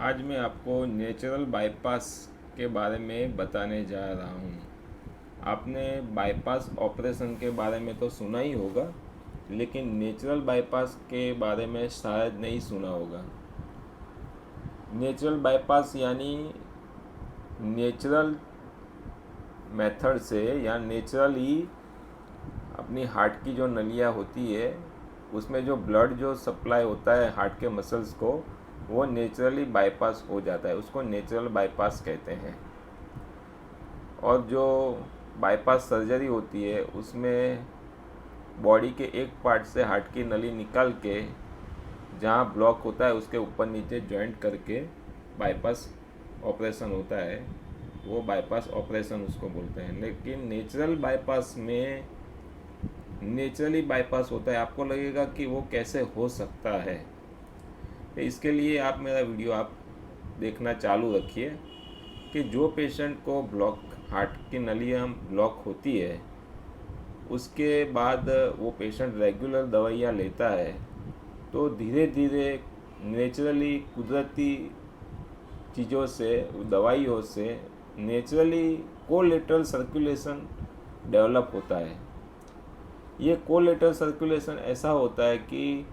आज मैं आपको नेचुरल बाईपास के बारे में बताने जा रहा हूँ। आपने बाईपास ऑपरेशन के बारे में तो सुना ही होगा, लेकिन नेचुरल बाईपास के बारे में शायद नहीं सुना होगा। नेचुरल बाईपास यानी नेचुरल मेथड से या नेचुरली अपनी हार्ट की जो नलियाँ होती है उसमें जो ब्लड जो सप्लाई होता है हार्ट के मसल्स को, वो नेचुरली बाईपास हो जाता है। उसको नेचुरल बाईपास कहते हैं। और जो बाईपास सर्जरी होती है उसमें बॉडी के एक पार्ट से हार्ट की नली निकाल के जहाँ ब्लॉक होता है उसके ऊपर नीचे जॉइंट करके बाईपास ऑपरेशन होता है, वो बाईपास ऑपरेशन उसको बोलते हैं। लेकिन नेचुरल बाईपास में नेचुरली बाईपास होता है। आपको लगेगा कि वो कैसे हो सकता है, तो इसके लिए आप मेरा वीडियो आप देखना चालू रखिए कि जो पेशेंट को ब्लॉक हार्ट की नलियाँ ब्लॉक होती है उसके बाद वो पेशेंट रेगुलर दवाइयाँ लेता है तो धीरे धीरे नेचुरली कुदरती चीज़ों से, दवाइयों से नेचुरली कोलेटरल सर्कुलेशन डेवलप होता है। ये कोलेटरल सर्कुलेशन ऐसा होता है कि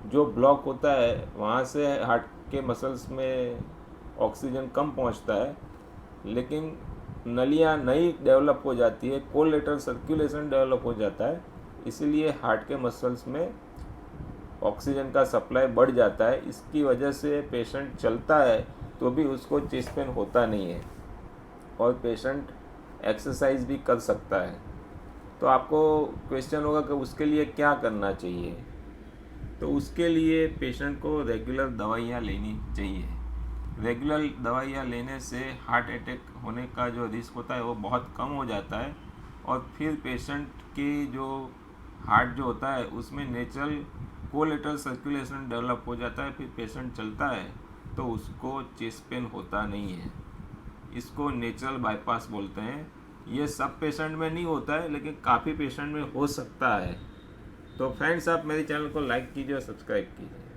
जो ब्लॉक होता है वहाँ से हार्ट के मसल्स में ऑक्सीजन कम पहुँचता है, लेकिन नलियाँ नई डेवलप हो जाती है, कोलेटरल सर्कुलेशन डेवलप हो जाता है, इसीलिए हार्ट के मसल्स में ऑक्सीजन का सप्लाई बढ़ जाता है। इसकी वजह से पेशेंट चलता है तो भी उसको चेस्ट पेन होता नहीं है और पेशेंट एक्सरसाइज भी कर सकता है। तो आपको क्वेश्चन होगा कि उसके लिए क्या करना चाहिए। तो उसके लिए पेशेंट को रेगुलर दवाइयाँ लेनी चाहिए। रेगुलर दवाइयाँ लेने से हार्ट अटैक होने का जो रिस्क होता है वो बहुत कम हो जाता है और फिर पेशेंट की जो हार्ट जो होता है उसमें नेचुरल कोलेटरल सर्कुलेशन डेवलप हो जाता है। फिर पेशेंट चलता है तो उसको चेस्ट पेन होता नहीं है। इसको नेचुरल बाईपास बोलते हैं। ये सब पेशेंट में नहीं होता है, लेकिन काफ़ी पेशेंट में हो सकता है। तो फ्रेंड्स, आप मेरे चैनल को लाइक कीजिए और सब्सक्राइब कीजिए।